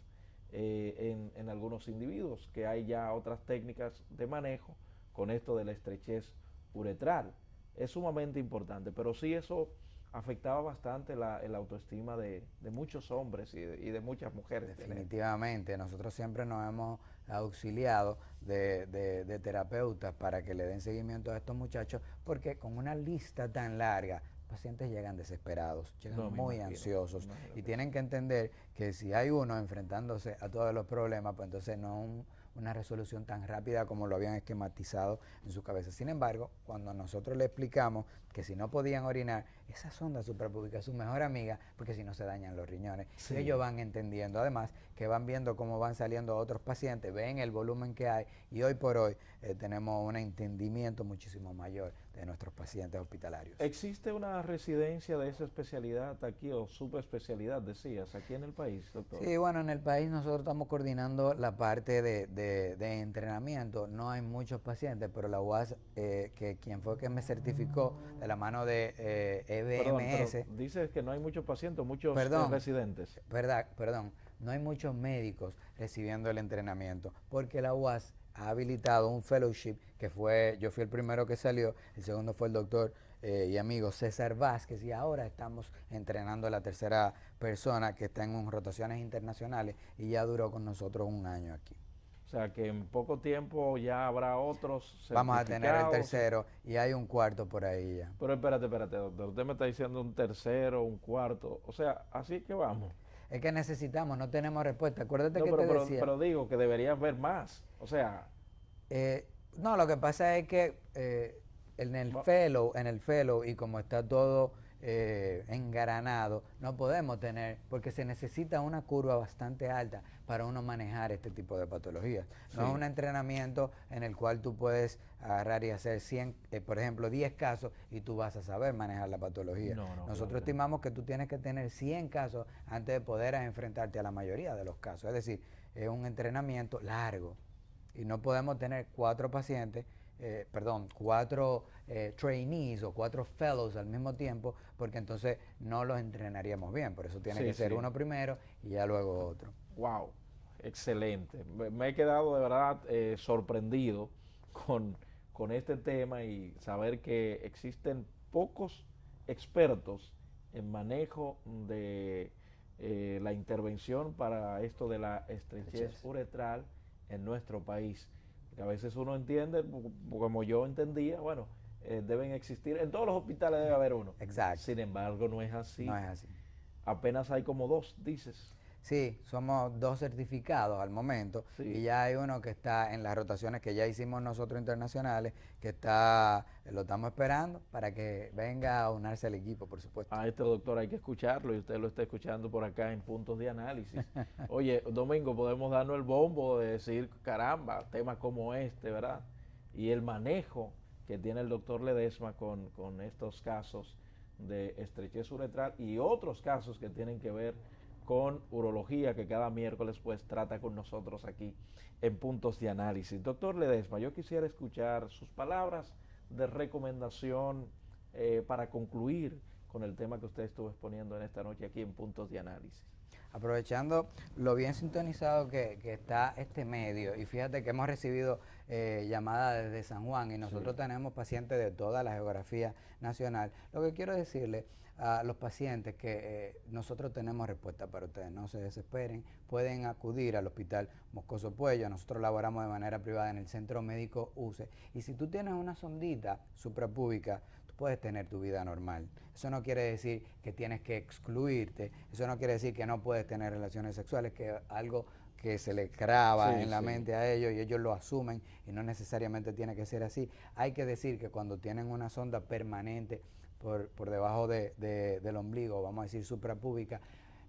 en algunos individuos, que hay ya otras técnicas de manejo con esto de la estrechez uretral. Es sumamente importante, pero sí eso afectaba bastante la autoestima de muchos hombres y de muchas mujeres. Definitivamente, nosotros siempre nos hemos auxiliado de terapeutas para que le den seguimiento a estos muchachos, porque con una lista tan larga, pacientes llegan desesperados, llegan No, me muy imagino, ansiosos imagínate. y tienen que entender que si hay uno enfrentándose a todos los problemas, pues entonces no una resolución tan rápida como lo habían esquematizado en su cabeza. Sin embargo, cuando nosotros le explicamos que si no podían orinar, esa sonda suprapúbica es su mejor amiga, porque si no se dañan los riñones. Sí. Y ellos van entendiendo, además, que van viendo cómo van saliendo otros pacientes, ven el volumen que hay, y hoy por hoy tenemos un entendimiento muchísimo mayor de nuestros pacientes hospitalarios. ¿Existe una residencia de esa especialidad aquí o subespecialidad, decías, aquí en el país, doctor? Sí, bueno, en el país nosotros estamos coordinando la parte de entrenamiento. No hay muchos pacientes, pero la UAS, que quien fue que me certificó de la mano de EBMS. Pero dices que no hay muchos pacientes, muchos residentes. Perdón, no hay muchos médicos recibiendo el entrenamiento, porque la UAS ha habilitado un fellowship que yo fui el primero que salió, el segundo fue el doctor y amigo César Vázquez, y ahora estamos entrenando a la tercera persona que está en rotaciones internacionales y ya duró con nosotros un año aquí. O sea que en poco tiempo ya habrá otros. Vamos a tener el tercero y hay un cuarto por ahí ya. Pero espérate, doctor, usted me está diciendo un tercero, un cuarto, o sea, así que vamos. Es que necesitamos, no tenemos respuesta. Acuérdate No, que pero, te decía. Pero digo que debería haber más, o sea. No, lo que pasa es que en el fellow y como está todo engaranado, no podemos tener, porque se necesita una curva bastante alta para uno manejar este tipo de patologías. No es un entrenamiento en el cual tú puedes agarrar y hacer 100, por ejemplo, 10 casos y tú vas a saber manejar la patología. Nosotros estimamos que tú tienes que tener 100 casos antes de poder enfrentarte a la mayoría de los casos. Es decir, es un entrenamiento largo y no podemos tener 4 pacientes, 4 trainees o 4 fellows al mismo tiempo, porque entonces no los entrenaríamos bien. Por eso tiene que ser uno primero y ya luego otro. Wow, excelente. Me he quedado de verdad sorprendido con este tema y saber que existen pocos expertos en manejo de la intervención para esto de la estrechez uretral en nuestro país. Que a veces uno entiende, como yo entendía, bueno, deben existir, en todos los hospitales debe haber uno. Exacto. Sin embargo, no es así. No es así. Apenas hay como 2, dices. Sí, somos 2 certificados al momento, y ya hay uno que está en las rotaciones que ya hicimos nosotros internacionales, que lo estamos esperando para que venga a unirse al equipo, por supuesto. A este doctor hay que escucharlo y usted lo está escuchando por acá en Puntos de Análisis. Oye, Domingo, podemos darnos el bombo de decir, caramba, temas como este, ¿verdad? Y el manejo que tiene el doctor Ledesma con estos casos de estrechez uretral y otros casos que tienen que ver con urología, que cada miércoles pues trata con nosotros aquí en Puntos de Análisis. Doctor Ledesma, yo quisiera escuchar sus palabras de recomendación para concluir con el tema que usted estuvo exponiendo en esta noche aquí en Puntos de Análisis. Aprovechando lo bien sintonizado que está este medio, y fíjate que hemos recibido llamadas desde San Juan y nosotros tenemos pacientes de toda la geografía nacional. Lo que quiero decirle a los pacientes que nosotros tenemos respuesta para ustedes, no se desesperen, pueden acudir al Hospital Moscoso Puello, nosotros laboramos de manera privada en el Centro Médico UCE, y si tú tienes una sondita suprapúbica, tú puedes tener tu vida normal. Eso no quiere decir que tienes que excluirte, eso no quiere decir que no puedes tener relaciones sexuales, que es algo que se le graba en la mente a ellos y ellos lo asumen y no necesariamente tiene que ser así. Hay que decir que cuando tienen una sonda permanente por debajo del ombligo, vamos a decir suprapúbica,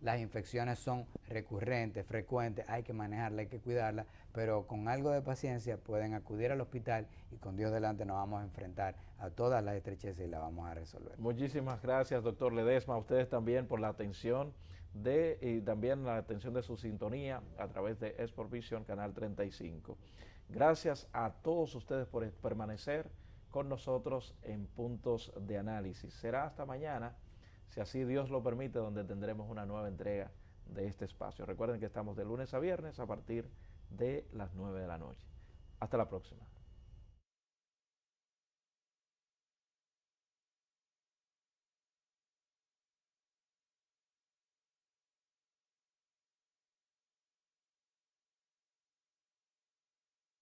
las infecciones son recurrentes, frecuentes, hay que manejarla, hay que cuidarla, pero con algo de paciencia pueden acudir al hospital y con Dios delante nos vamos a enfrentar a todas las estrecheces y las vamos a resolver. Muchísimas gracias, doctor Ledesma, a ustedes también por la atención y también la atención de su sintonía a través de Sport Vision Canal 35. Gracias a todos ustedes por permanecer con nosotros en Puntos de Análisis. Será hasta mañana, si así Dios lo permite, donde tendremos una nueva entrega de este espacio. Recuerden que estamos de lunes a viernes a partir de las 9 de la noche. Hasta la próxima.